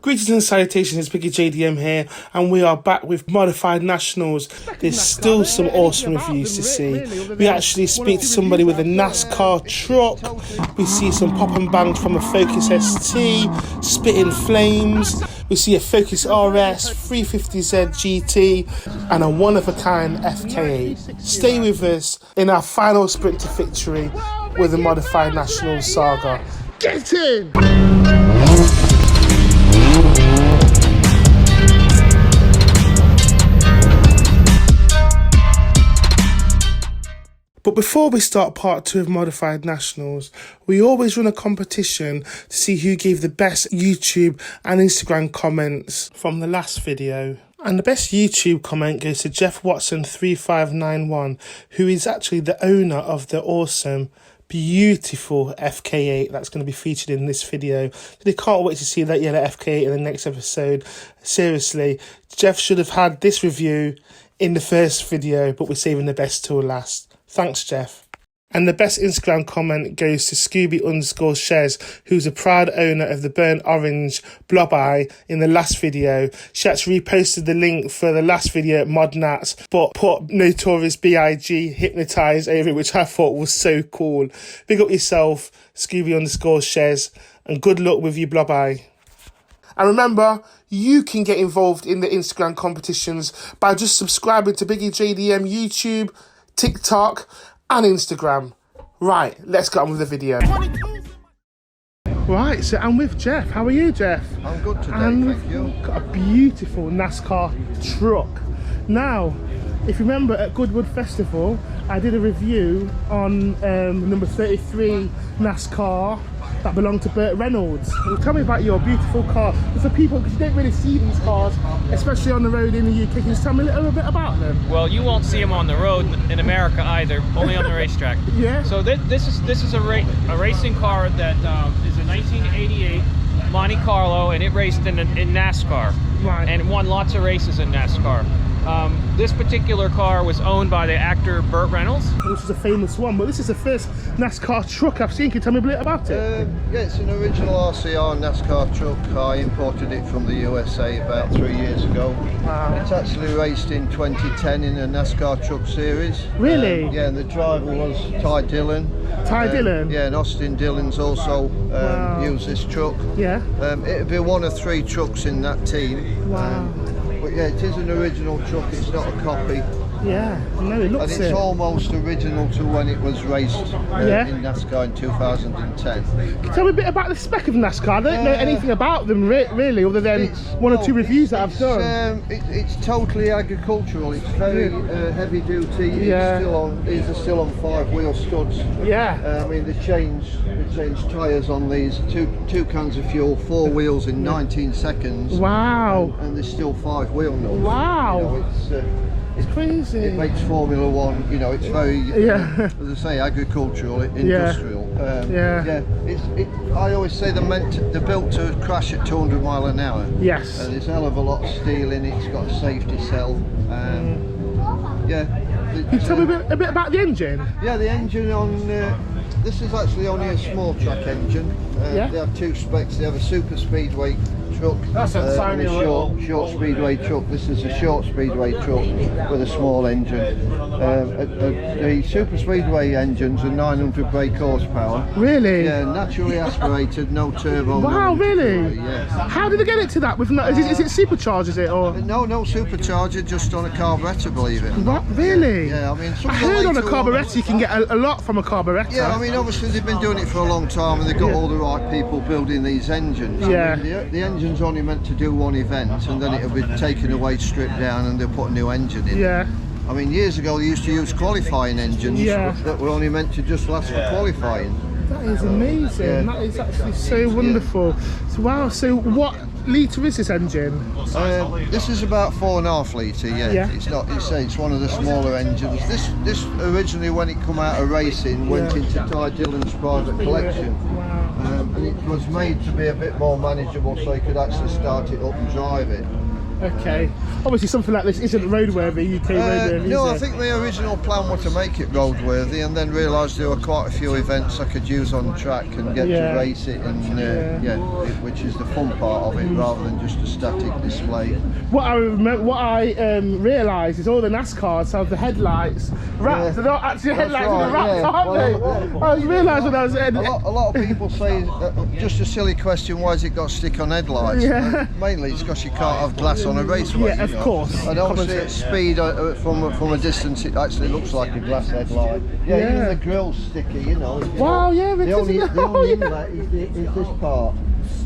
Greetings and salutations, it's BiggieJDM here, and we are back with Modified Nationals. There's still some awesome reviews to see. We actually speak to somebody with a Nascar truck. We see some pop and bang from a Focus ST, spitting flames. We see a Focus RS, 350Z GT, and a one-of-a-kind FK8. Stay with us in our final sprint to victory with the Modified Nationals saga. Get in! But before we start part 2 of Modified Nationals, we always run a competition to see who gave the best YouTube and Instagram comments from the last video. And the best YouTube comment goes to Jeff Watson 3591, who is actually the owner of the awesome, beautiful FK8 that's going to be featured in this video. They can't wait to see that yellow FK8 in the next episode. Seriously, Jeff should have had this review in the first video, but we're saving the best till last. Thanks, Jeff. And the best Instagram comment goes to Scooby_Shez, who's a proud owner of the burnt orange blob eye in the last video. She actually reposted the link for the last video at ModNats, but put Notorious B.I.G. hypnotized over it, which I thought was so cool. Big up yourself, Scooby_Shez, and good luck with your blob eye. And remember, you can get involved in the Instagram competitions by just subscribing to BiggieJDM YouTube, TikTok and Instagram. Right, let's get on with the video. Right, so I'm with Jeff. How are you, Jeff? I'm good today, and thank you. Got a beautiful Nascar truck. Now, if you remember at Goodwood Festival, I did a review on number 33 Nascar that belonged to Burt Reynolds. Well, tell me about your beautiful car. For people, because you don't really see these cars, especially on the road in the UK, can you just tell me a little bit about them? Well, you won't see them on the road in America either, only on the racetrack. Yeah. So this is a racing car that is a 1988 Monte Carlo, and it raced in NASCAR. Right. And won lots of races in NASCAR. This particular car was owned by the actor Burt Reynolds. Which is a famous one, but this is the first NASCAR truck I've seen. Can you tell me a bit about it? Yeah, it's an original RCR NASCAR truck. I imported it from the USA about 3 years ago. Wow. It's actually raced in 2010 in a NASCAR truck series. Really? Yeah, and the driver was Ty Dillon. Ty Dillon? Yeah, and Austin Dillon's also used this truck. Yeah. It'd be one of 3 trucks in that team. Wow. But yeah, it is an original truck, it's not a copy. Yeah, no, it looks And it's almost original to when it was raced in NASCAR in 2010. Can you tell me a bit about the spec of NASCAR? I don't know anything about them really, other than one or two reviews that I've done. It's totally agricultural. It's very heavy duty. Yeah. These are still on 5-wheel studs. Yeah. I mean, they changed tyres on these. Two cans of fuel, 4 wheels in 19 seconds. Wow. And they're still 5-wheel nuts. Wow. You know, it's crazy. It makes Formula One, you know, it's very, as I say, agricultural, industrial. I always say they're built to crash at 200 mile an hour. Yes. And there's a hell of a lot of steel in it. It's got a safety cell. Can you tell me a bit about the engine? Yeah, the engine on this is actually only a small track engine. They have 2 specs. They have a super speedway truck That's a tiny and a short speedway truck. This is a short speedway truck with a small engine. The super speedway engines are 900 brake horsepower. Really? Yeah, naturally aspirated, no turbo. Wow, no really? Yeah. How did they get it to that? With is it supercharged? Is it or? No supercharger, just on a carburettor, believe it. What, really? Yeah, I mean, I heard on a carburettor you can get a lot from a carburettor. Yeah, I mean, obviously they've been doing it for a long time, and they've got all the right people building these engines. Yeah. I mean, the engine's only meant to do one event, and then it'll be taken away, stripped down, and they'll put a new engine in. Yeah. I mean, years ago they used to use qualifying engines that were only meant to just last for qualifying. That is amazing. Yeah. That is actually so wonderful. So, wow. So what litre is this engine? This is about 4.5 litre. Yeah. It's one of the smaller engines. This originally, when it come out of racing, went into Ty Dillon's private collection. Wow. And it was made to be a bit more manageable, so he could actually start it up and drive it. Okay. Obviously, something like this isn't roadworthy, UK roadworthy. No, is I it? think the original plan was to make it roadworthy, and then realised there were quite a few events I could use on track and get to race it, and which is the fun part of it, rather than just a static display. What I realised is all the NASCARs have the headlights wrapped. They're not actually headlights, they're wrapped, aren't they? I realised when I was a lot of people say, just a silly question, why has it got stick on headlights? Mainly it's because you can't have glass on a raceway. Yeah, of course. I don't see it speed from a distance. It actually looks like a glass headlight. Even the grill's sticky, you know. Wow, yeah, the only inlet is this part.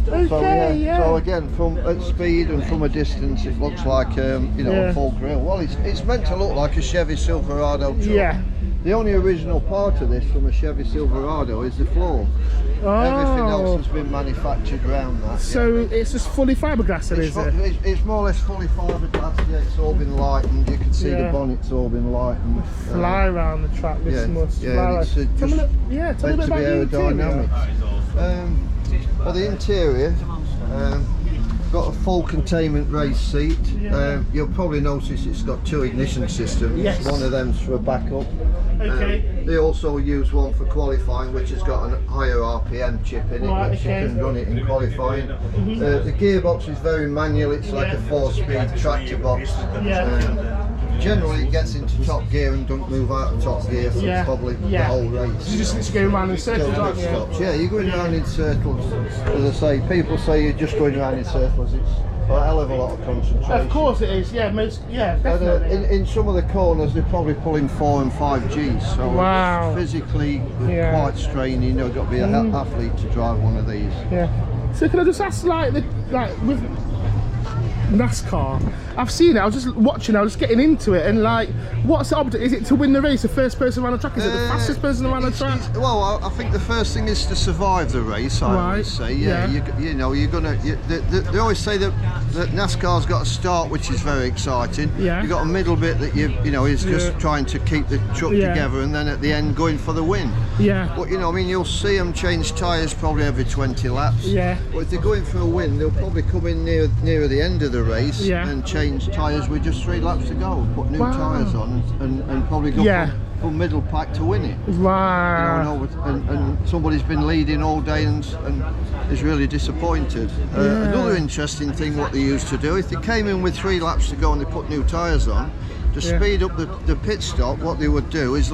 Okay, so again, from at speed and from a distance, it looks like a full grill. Well, it's meant to look like a Chevy Silverado truck. Yeah. The only original part of this from a Chevy Silverado is the floor. Everything else has been manufactured around that. So it's just fully fiberglass, is it? It's more or less fully fiberglass. Yeah, it's all been lightened. You can see the bonnet's all been lightened. Fly around the track. This must fly. It's just tell me a bit about the aerodynamic. Well, the interior. Got a full containment race seat. You'll probably notice it's got 2 ignition systems. Yes. One of them's for a backup. Okay. They also use one for qualifying, which has got a higher RPM chip in it, which you can run it in qualifying. The gearbox is very manual. It's like a 4-speed tractor box. Generally it gets into top gear and don't move out of top gear for probably the whole race. You just go around in circles, aren't you? Yeah, you're going around in circles. As I say, people say you're just going around in circles. It's a hell of a lot of concentration. Of course it is, definitely. And, in some of the corners they're probably pulling 4 and 5 Gs, so it's physically quite straining. You've got to be an athlete to drive one of these. So can I just ask, like with NASCAR, I've seen it, I was just watching, I was just getting into it, and like, what's the object? Is it to win the race, the first person around the track? Is it the fastest person around the track? Well, I think the first thing is to survive the race, I would say. You know, you're gonna. They always say that NASCAR's got a start, which is very exciting. You've got a middle bit that is just trying to keep the truck together, and then at the end going for the win. But I mean, you'll see them change tyres probably every 20 laps. But if they're going for a win, they'll probably come in near the end of the race and change tyres with just 3 laps to go, put new tyres on, and probably go from middle pack to win it. And somebody's been leading all day and is really disappointed. Another interesting thing what they used to do, if they came in with 3 laps to go and they put new tyres on, to speed up the pit stop, what they would do is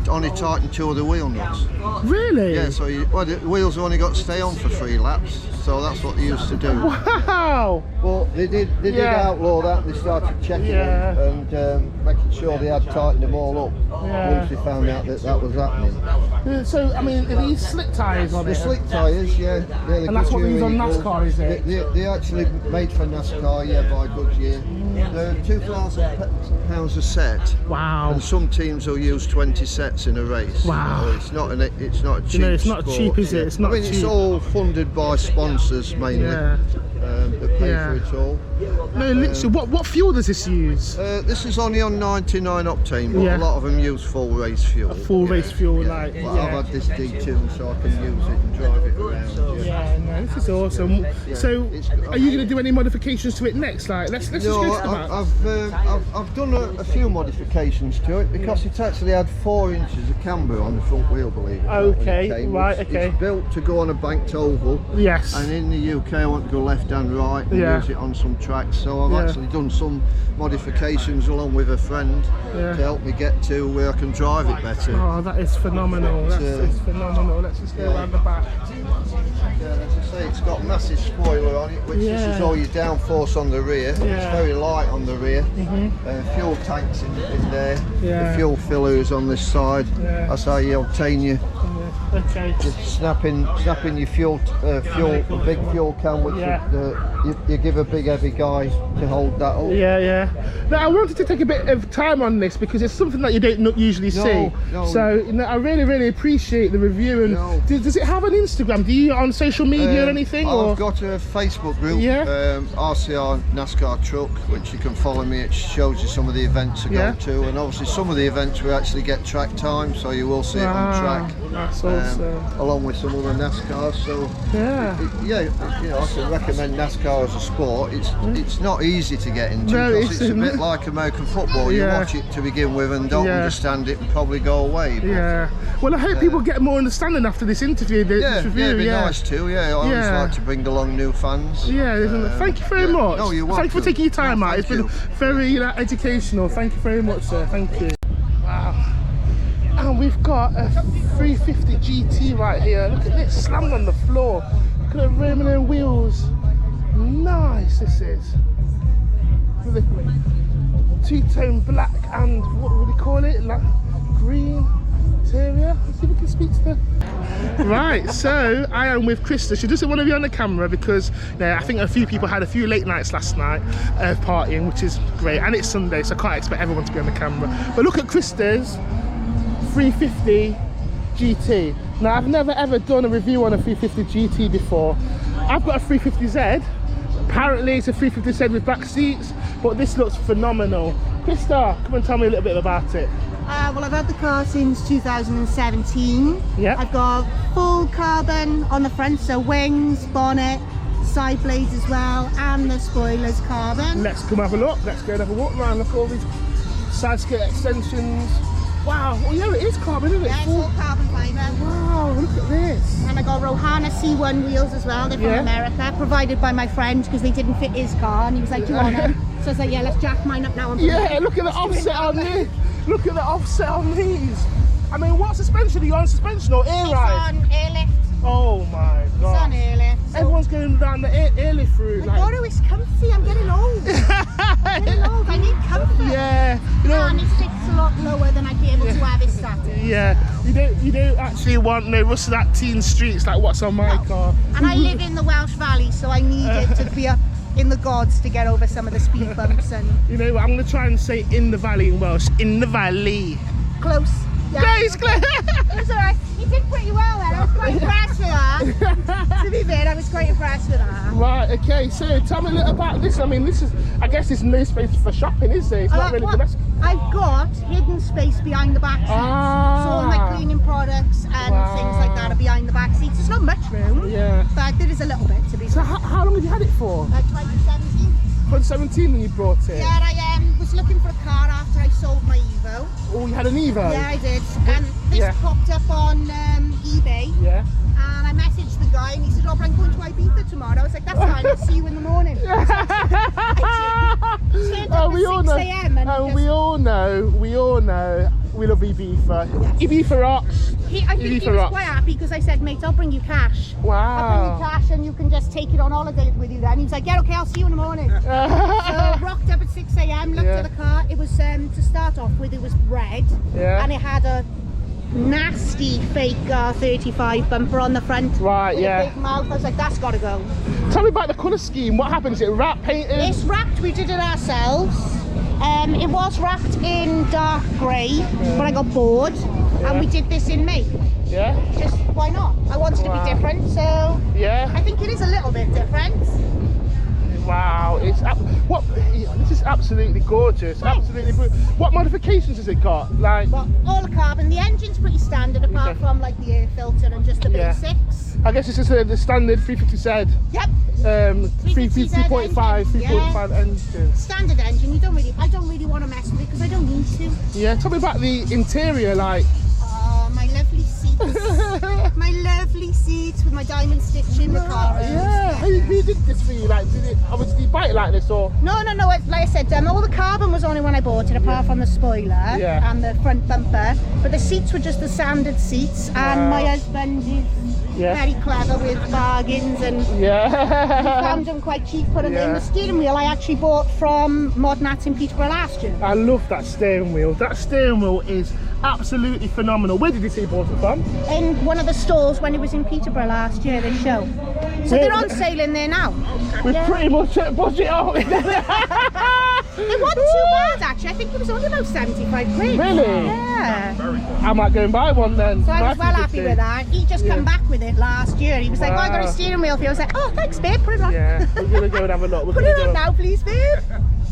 only tighten 2 of the wheel nuts. Really? Yeah, so the wheels have only got to stay on for 3 laps, so that's what they used to do. Wow! Well, they did outlaw that. They started checking them and making sure they had tightened them all up once they found out that was happening. So, I mean, are these slick tyres on it? The slick tyres, and that's what they use on NASCAR, is it? They actually made for NASCAR, by Goodyear. They're £2,000 a set. Wow! And some teams will use 20 sets in a race. Wow! It's not a cheap. It's not sport. cheap, is it? It's not cheap. It's all funded by sponsors mainly. That pay for it all. No, literally, what fuel does this use? This is only on 99 octane, but a lot of them use full race fuel. Race fuel, like. Well, I've had this D2, so I can use it and drive it around. No, this is awesome. So, are you going to do any modifications to it next? Like, let's just go to that. I've done a few modifications to it because it's actually had 4 inches of camber on the front wheel, believe it. Okay, right, okay. It's built to go on a banked oval. Yes. And in the UK, I want to go left and right and use it on some tracks. So I've actually done some modifications along with a friend to help me get to where I can drive it better. Oh, that is phenomenal. That's phenomenal. Let's just go around the back. As I say, it's got a massive spoiler on it, which this is all your downforce on the rear. It's very light on the rear. Fuel tanks in there. The fuel filler is on this side. That's how you obtain your just snapping your fuel, a big fuel can, which you give a big heavy guy to hold that up. Now I wanted to take a bit of time on this because it's something that you don't usually see. So I really appreciate the review. And does it have an Instagram? Do you on social media or anything? I've got a Facebook group, RCR NASCAR Truck, which you can follow me. It shows you some of the events I go to, and obviously some of the events we actually get track time, so you will see it on track. That's awesome. Awesome. along with some other NASCARs. So yeah, you know, I can recommend NASCAR as a sport. It's not easy to get into, No, because it's a bit like American football. You watch it to begin with and don't understand it and probably go away. But, yeah. Well, I hope people get more understanding after this interview. This review, it'd be nice too. Yeah, I always like to bring along new fans. Yeah, thank you very much. No, you're welcome. Thank you for taking your time out. It's been very educational. Thank you very much, sir. Thank you. Wow. And we've got a 350 GT right here. Look at this, slammed on the floor. Look at the rim and wheels. Nice this is. With a two-tone black and what would you call it? Like green interior. Let's see if we can speak to the... Right, so I am with Krista. She doesn't want to be on the camera because I think a few people had a few late nights last night partying, which is great, and it's Sunday, so I can't expect everyone to be on the camera. But look at Krista's 350 GT. Now, I've never ever done a review on a 350 GT before. I've got a 350Z. Apparently it's a 350Z with back seats, but this looks phenomenal. Krista, come and tell me a little bit about it. Well, I've had the car since 2017. Yeah. I've got full carbon on the front, so wings, bonnet, side blades as well, and the spoilers carbon. Let's come have a look. Let's go and have a walk around. Look at all these side skirt extensions. Wow, well, yeah, it is carbon, isn't it? Yeah, it's all carbon fibre. Wow, look at this. And I got Rohana C1 wheels as well. They're from America, provided by my friend because they didn't fit his car, and he was like, do you want them? So I was like, yeah, let's jack mine up now. And yeah, look at the offset on these. Look at the offset on these. I mean, what suspension? Are you on suspension or air ride? It's on airlift. Oh my god. It's on airlift. So everyone's going down the airlift route. My God, it's comfy. I'm getting old. I'm getting old. I need comfort. Yeah. You know, and it sits a lot lower than I'd be able to have it static. Yeah. You don't actually want no rusted out teen streets like what's on my car. And I live in the Welsh Valley, so I need it to be up in the gods to get over some of the speed bumps. And you know what, I'm going to try and say in the valley in Welsh. In the valley. Close. Yeah. Close, close. It was alright. You did pretty well then. I was quite impressed with that. To be fair, I was quite impressed with that. Right, okay, so tell me a little about this. I mean, this is, I guess there's no space for shopping, is there? It's not really domestic. I've got hidden space behind the back seats. So all my cleaning products and things like that are behind the back seats. There's not much room. Yeah. But there is a little bit to be. So how long have you had it for? 2017. 2017 when you brought it? Yeah, I was looking for a car after I sold my Evo. Oh, you had an Evo? Yeah, I did. And this popped up on eBay. Yeah. And I messaged the guy and he said, oh, but I'm going to Ibiza tomorrow. I was like, that's fine, I'll see you in the morning. We all know, we love Ibiza. Yes. Ibiza rocks. I think he was quite happy because I said, mate, I'll bring you cash. Wow. I'll bring you cash and you can just take it on holiday with you then. He was like, yeah, okay, I'll see you in the morning. So I rocked up at 6 a.m, looked at the car. It was, to start off with, it was red. Yeah. And it had a nasty fake R35 bumper on the front. Right, with a big mouth. I was like, that's got to go. Tell me about the colour scheme. What happened? Is it wrapped, painted? It's wrapped. We did it ourselves. It was wrapped in dark grey, but I got bored, and we did this in May. Yeah. Just why not? I wanted to be different, so I think it is a little bit different. Wow, this is absolutely gorgeous. Thanks. Absolutely brilliant. What modifications has it got? Like, well, all the carbon. The engine's pretty standard, apart from like the air filter and just the basics. I guess it's just the standard 350Z. Yep. 3.5 engine. Standard engine. I don't really want to mess with it because I don't need to. Yeah. Tell me about the interior, like. Oh, my lovely seats. My lovely seats with my diamond stitching. Yeah. Who did this for you? Like, did you buy it like this or? No. Like I said, all the carbon was only when I bought it, apart from the spoiler and the front bumper. But the seats were just the standard seats, and my husband is very clever with bargains, and we found them quite cheap. Put them in. The steering wheel I actually bought from Modnat in Peterborough last year. I love that steering wheel. That steering wheel is absolutely phenomenal. Where did you say you bought it from? In one of the stores when it was in Peterborough last year, this show. So they're on sale in there now. We've pretty much budget out. It wasn't too bad actually. I think it was only about 75 quid. Really? Yeah. I might go and buy one then. So I was well happy with that. He just come back with it last year. He was like, oh, I got a steering wheel for you. I was like, oh, thanks babe, put it on. Yeah, we're going to go and have a look. Put it on now please babe.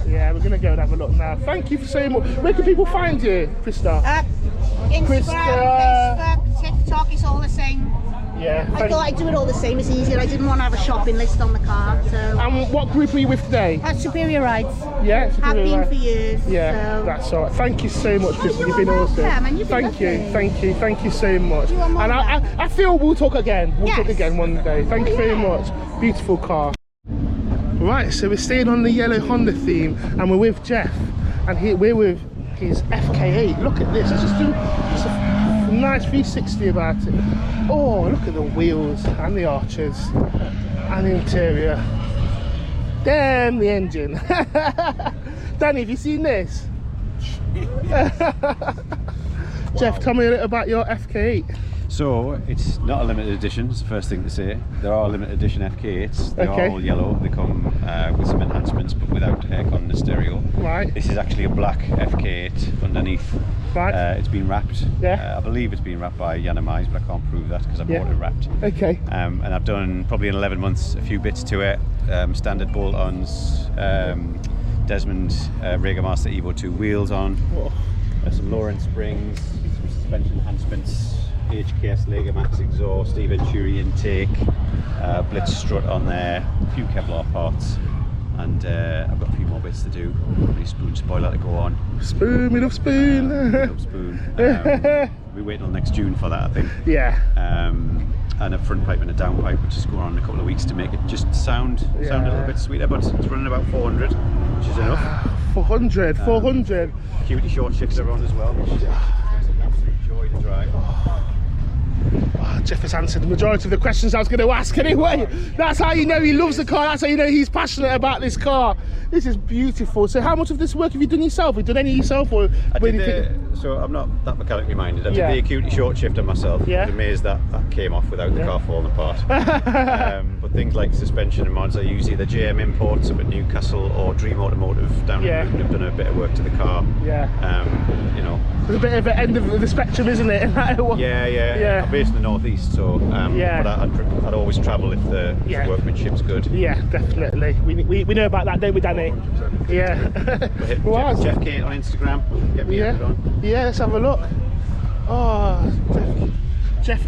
Yeah, we're going to go and have a look now. Thank you for so much. Where can people find you, Krista? Instagram, Facebook, TikTok. TikTok, it's all the same. Yeah. I thought I'd do it all the same, it's easier. I didn't want to have a shopping list on the car, so... And what group are you with today? Superior Rides. Yeah, Have Superior been Rides. for years. Yeah, so. that's all right. Thank you so much, Kristen. You've been awesome. And you've been Thank you so much. You are more And I feel we'll talk again. We'll talk Yes. again one day. Thank you very much. Beautiful car. Right, so we're staying on the yellow Honda theme, and we're with Jeff, and we're with his FK8. Look at this. It's just a nice 360 about it. Oh, look at the wheels and the arches and the interior. Damn, the engine. Danny, have you seen this? Jeff, tell me a little about your FK8. So it's not a limited edition, it's the first thing to say. There are limited edition FK8s, they are all yellow, they come with some enhancements but without aircon and stereo. Right. This is actually a black FK8 underneath. Right. It's been wrapped. Yeah. I believe it's been wrapped by Yanamais, but I can't prove that because I bought it wrapped. Okay. And I've done, probably in 11 months, a few bits to it. Standard bolt-ons, Desmond Regermaster Evo 2 wheels on. Oh. Some lower-end springs, some suspension enhancements, HKS Legermax exhaust, Steve Venturi intake, Blitz strut on there, a few Kevlar parts, and I've got a few more bits to do. Probably spoon spoiler to go on. Spoon, we love spoon. Love spoon. We're waiting till next June for that, I think. Yeah. And a front pipe and a down pipe, which is going on in a couple of weeks to make it just sound a little bit sweeter, but it's running about 400, which is enough. 400. Acuity short shifter on as well, which is an absolute joy to drive. Oh, Jeff has answered the majority of the questions I was going to ask anyway. That's how you know he loves the car, that's how you know he's passionate about this car. This is beautiful. So how much of this work have you done yourself? Have you done any yourself? Or so I'm not that mechanically minded. I did the Acuity short shifter myself. I was amazed that came off without the car falling apart. But things like suspension and mods, I use either JM imports up at Newcastle or Dream Automotive down in Luton. I've done a bit of work to the car. You know, it's a bit of an end of the spectrum, isn't it? Yeah. I'm based in the northeast, so but I'd always travel if the workmanship's good. Yeah, definitely. We know about that, don't we, Danny? 100%. Yeah. Jeff Kate on Instagram. Get me on. Yeah, let's have a look. Oh, Jeff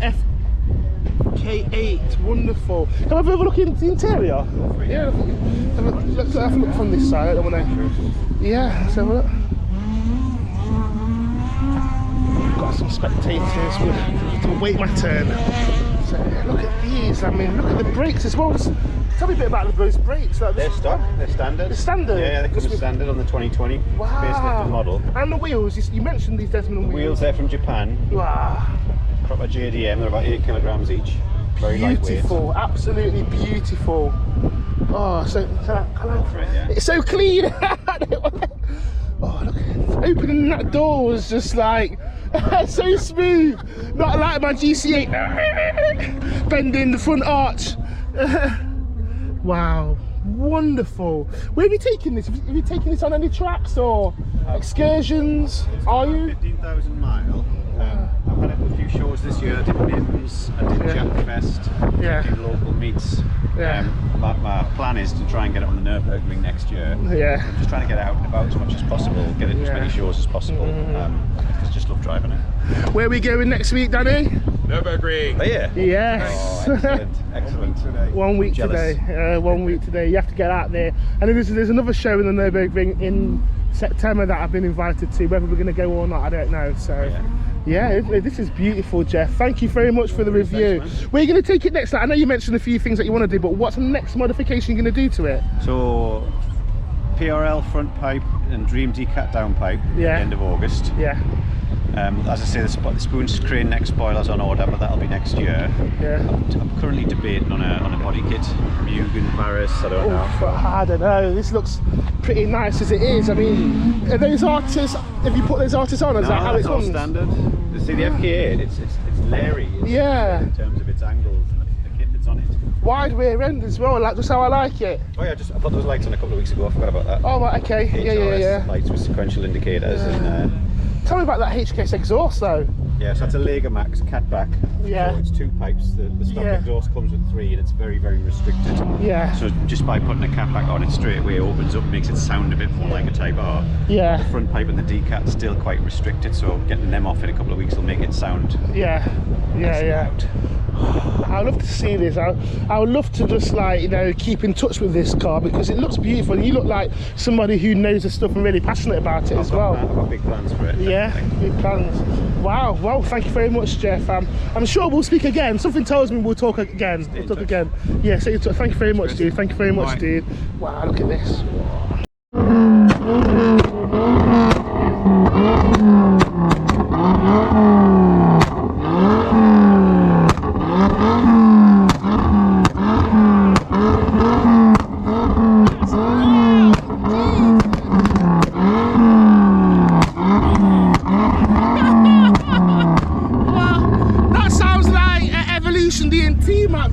FK8, wonderful. Can I have a look in the interior? Yeah, let's have a look from this side. I don't want to. Yeah, let's have a look. Got some spectators to wait my turn. So look at these. I mean, look at the brakes as well. Tell me a bit about those brakes. Like they're stock. They're standard. They're standard. Yeah, they come standard on the 2020. Wow. Facelift model. And the wheels. You mentioned these Desmond wheels. Wheels there from Japan. Wow. Proper JDM. They're about 8 kilograms each. Very beautiful. Lightweight. Absolutely beautiful. Oh, so it's so clean. Oh, look! Opening that door was just like so smooth. Not like my GC8 bending the front arch. Wow, wonderful. Where have you taken this? Have you taken this on any tracks or excursions? Are you? 15,000 miles. I've had it at a few shows this year. I did Mims, I did Jackfest, did local meets. My plan is to try and get it on the Nürburgring next year. I'm just trying to get out and about as much as possible, get it as many shows as possible. I just love driving it. Where are we going next week, Danny? Nürburgring. Oh yeah? Yes. Oh, excellent. 1 week today. 1 week today. You have to get out there. And then there's another show in the Nürburgring in September that I've been invited to. Whether we're going to go or not, I don't know. So. Yeah, this is beautiful, Jeff. Thank you very much for the review. Where are you going to take it next? I know you mentioned a few things that you want to do, but what's the next modification you're going to do to it? So, PRL front pipe and Dream Decat down pipe at the end of August. As I say, the spoon crane neck spoiler's on order, but that'll be next year. I'm currently debating on a body kit from Mugen, Barris, I don't know. I don't know, this looks pretty nice as it is. I mean, are those artists, have you put those artists on? Is that how it's all standard. You see the FK8, it's Larry in terms of its angles and the kit that's on it. Wide rear end as well, like just how I like it. Oh yeah, I put those lights on a couple of weeks ago, I forgot about that. Oh right, okay, HRS lights with sequential indicators and... Tell me about that HKS exhaust though. Yeah, so that's a Lega Max catback. Yeah. So it's 2 pipes. The stock exhaust comes with 3 and it's very, very restricted. Yeah. So just by putting a catback on it straight away, it opens up, makes it sound a bit more like a Type R. Yeah. The front pipe and the decat's still quite restricted, so getting them off in a couple of weeks will make it sound. Yeah. I'd love to see this. I would love to just, like, you know, keep in touch with this car because it looks beautiful. And you look like somebody who knows the stuff and really passionate about it as well. I've got big plans for it. Yeah, definitely. big plans. Wow. Well, thank you very much, Jeff. I'm sure we'll speak again. Something tells me we'll talk again. We'll talk again. Yeah. So thank you very much, dude. Thank you very much, dude. Wow. Look at this.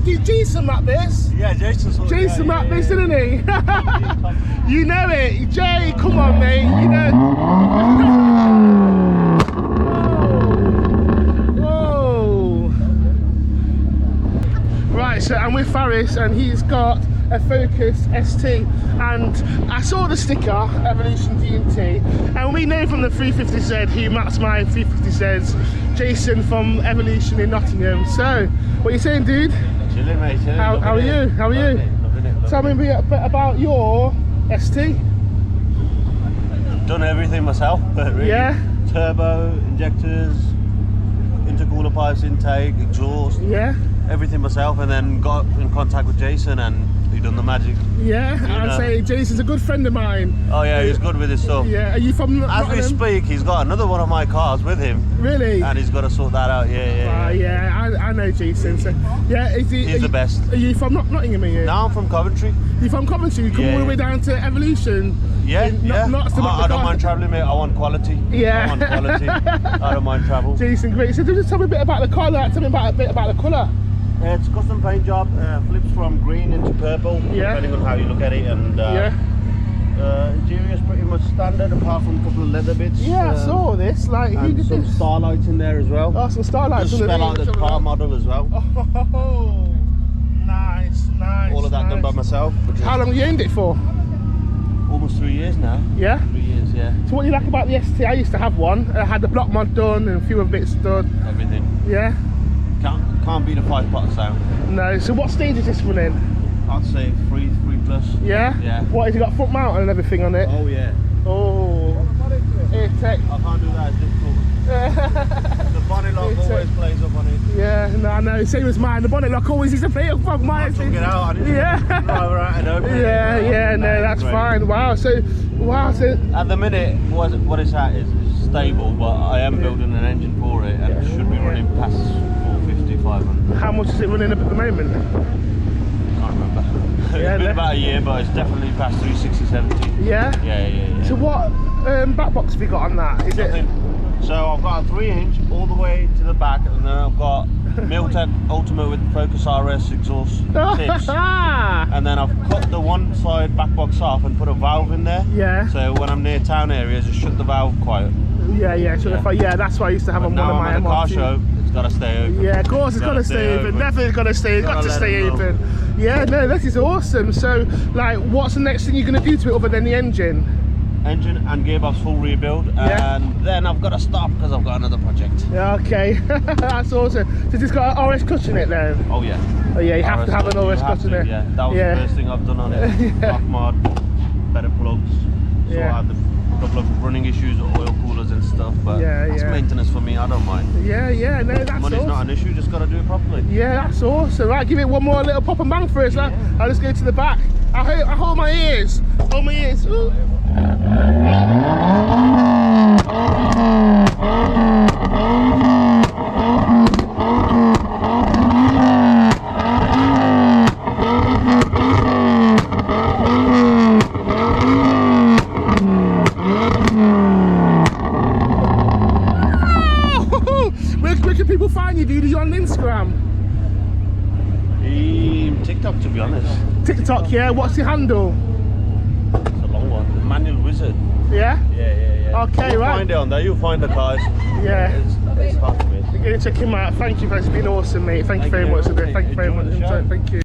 Did Jason map this? Yeah, Jason mapped this, didn't he? You know it. Jay, come on, mate. You know. Whoa. Right, so I'm with Faris and he's got a Focus ST, and I saw the sticker Evolution D&T, and we know from the 350Z who maps my 350Zs, Jason from Evolution in Nottingham. So, what are you saying, dude? Chilling, mate. Chilling. How are you? How are you? Loving it. Tell me a bit about your ST. Done everything myself, really. Yeah. Turbo, injectors, intercooler pipes, intake, exhaust. Yeah. Everything myself, and then got in contact with Jason and he done the magic. Yeah, I'd say Jason's a good friend of mine. Oh yeah, he's good with his stuff. Yeah, are you from Nottingham? As we speak, he's got another one of my cars with him. Really? And he's got to sort that out, yeah, I know Jason. So, yeah, he's the best. Are you from Nottingham, are you? No, I'm from Coventry. You're from Coventry? You come all the way down to Evolution? Yeah, I don't mind travelling, mate. I want quality. Yeah. I want quality. I don't mind travel. Jason, great. So just tell me a bit about the car, tell me a bit about the colour. It's a custom paint job, flips from green into purple, depending on how you look at it, and interior is pretty much standard apart from a couple of leather bits. Yeah, I saw this, like, who did some this? starlights in there as well. Oh, some starlights. Just spell out the car model as well. Oh, nice. All of that done by myself. How long have you owned it for? Almost 3 years now. Yeah? 3 years, yeah. So what do you like about the ST? I used to have one. I had the block mod done and a few other bits done. Everything. Yeah? Can't beat a 5-pot sound. No, so what stage is this one in? I'd say 3 plus. Yeah? Yeah. What, has it got front mount and everything on it? Oh yeah. Oh. Airtech. I can't do that, it's difficult. The bonnet lock always plays up on it. Yeah, no, no, same as mine. The bonnet lock always used to play up on mine. Get out, I need to drive around and open it. Yeah, no, that's fine. Wow, so at the minute, what it's at is stable, but I am building an engine for it and it should be running past 450, 500. How much is it running up at the moment? Can't remember. It's been about a year, but it's definitely past 360, 70. Yeah? Yeah. So what back box have you got on that? Is Nothing. So I've got a 3-inch all the way to the back, and then I've got Miltech Ultimate with Focus RS exhaust tips. And then I've cut the one side back box off and put a valve in there. Yeah. So when I'm near town areas, just shut the valve quiet. Yeah. So that's what I used to have on one of my MRT. Car show, it's got to stay open. Yeah, of course, it's got to stay open. Definitely got to stay. It's got to stay open. Yeah, no, this is awesome. So, like, what's the next thing you're going to do to it other than the engine? Engine and gearbox full rebuild, and then I've got to stop because I've got another project. Yeah, okay. That's awesome. So it's got an RS clutch in it then? Oh yeah. Oh yeah, you have to have an RS clutch in it. Yeah, that was the first thing I've done on it. Block mod, better plugs. So I had a couple of running issues with oil coolers and stuff, but that's maintenance for me, I don't mind. Yeah, no, that's Money's awesome. not an issue, just got to do it properly. Yeah, that's awesome. Right, give it one more little pop and bang first. I'll just go to the back. I hold my ears. Hold my ears. Ooh. Where can people find you, dude? Are you on Instagram? TikTok, to be honest. TikTok, yeah. What's your handle? It's a long one. The Manual Wizard. Yeah? Yeah. Okay, you'll right. Find it on there. You'll find the cars. Yeah. It's hard to miss. You're going to check him out. Thank you, guys. It's been awesome, mate. Thank you very much. Thank you very much. Thank you.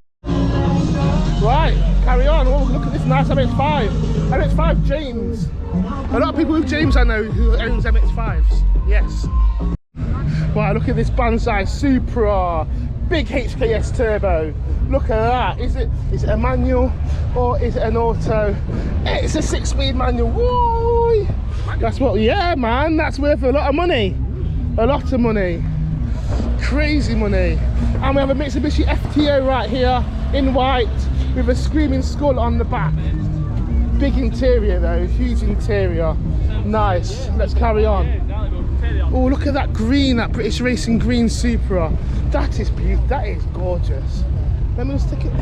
Right, carry on. Oh, look at this nice MX-5. MX-5 James. A lot of people with James I know who owns MX-5s. Yes. Wow, look at this Banzai Supra. Big HKS turbo. Look at that. Is it a manual or is it an auto? It's a 6-speed manual. Whoa! That's what, yeah, man. That's worth a lot of money. A lot of money. Crazy money. And we have a Mitsubishi FTO right here in white with a screaming skull on the back. Big interior though, huge interior. Nice. Let's carry on. Oh, look at that green, that British Racing green Supra. That is beautiful. That is gorgeous. Let me just take it.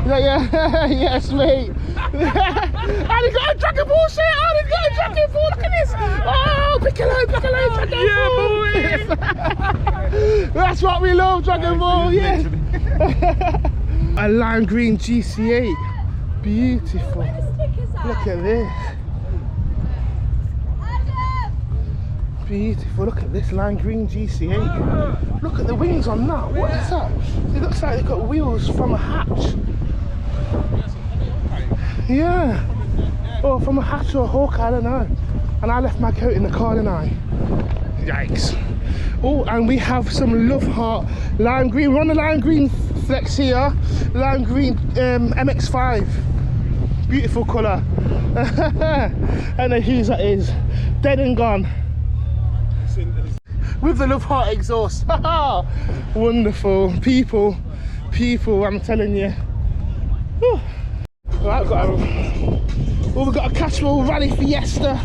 Yeah, yes, mate. And he got a Dragon Ball shit. Oh, he's got a Dragon Ball. Look at this. Oh, Piccolo, Dragon Ball. That's what we love, Dragon Ball. Yeah. A lime green GC8. Beautiful. Look at this. Beautiful. Look at this lime green GC8. Look at the wings on that. What is that? It looks like they've got wheels from a hatch. Yeah. Or from a hatch or a hawk, I don't know. And I left my coat in the car, didn't I? Yikes. Oh, and we have some Love Heart lime green. We're on the lime green flex here. Lime green MX-5. Beautiful colour. I don't know whose that is. Dead and gone. With the Love Heart exhaust. Wonderful. People, I'm telling you. Whew. Right, we've got a Castrol Rally Fiesta,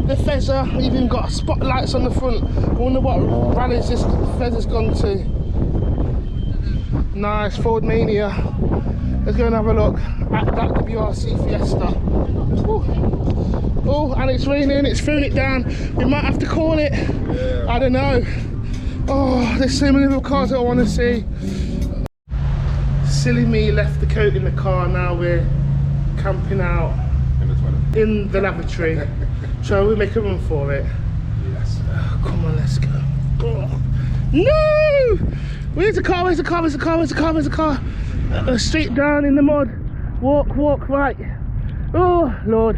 the Fezzer. We've even got spotlights on the front. I wonder what rallies this Fezzer's gone to. Nice, Ford Mania. Let's go and have a look at that WRC Fiesta. Ooh. Oh, and it's raining, it's throwing it down. We might have to call it. Yeah. I don't know. Oh, there's so many little cars that I want to see. Silly me, left the coat in the car. Now we're camping out in the lavatory. Shall we make a run for it? Yes. Oh, come on, let's go. Oh. No! Where's the car? Where's the car? Where's the car? Where's the car? Where's the car? Straight down in the mud. Walk, right. Oh, Lord.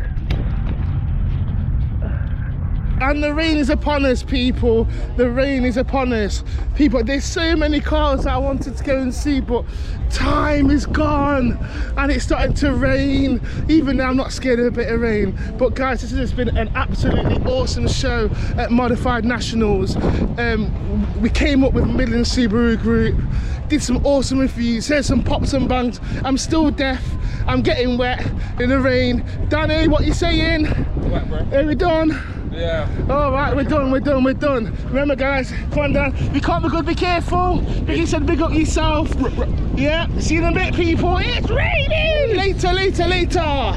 And the rain is upon us, people. The rain is upon us. People, there's so many cars that I wanted to go and see, but time is gone. And it's starting to rain. Even now, I'm not scared of a bit of rain. But guys, this has been an absolutely awesome show at Modified Nationals. We came up with Midland Subaru Group. Did some awesome reviews. Here's some pops and bangs. I'm still deaf. I'm getting wet in the rain. Danny, what you saying? Wet, bro. Are we done? Yeah. All right, we're done. Remember, guys, come on down. We can't be good, be careful. Biggie said big up yourself. Yeah, see you in a bit, people. It's raining. Later.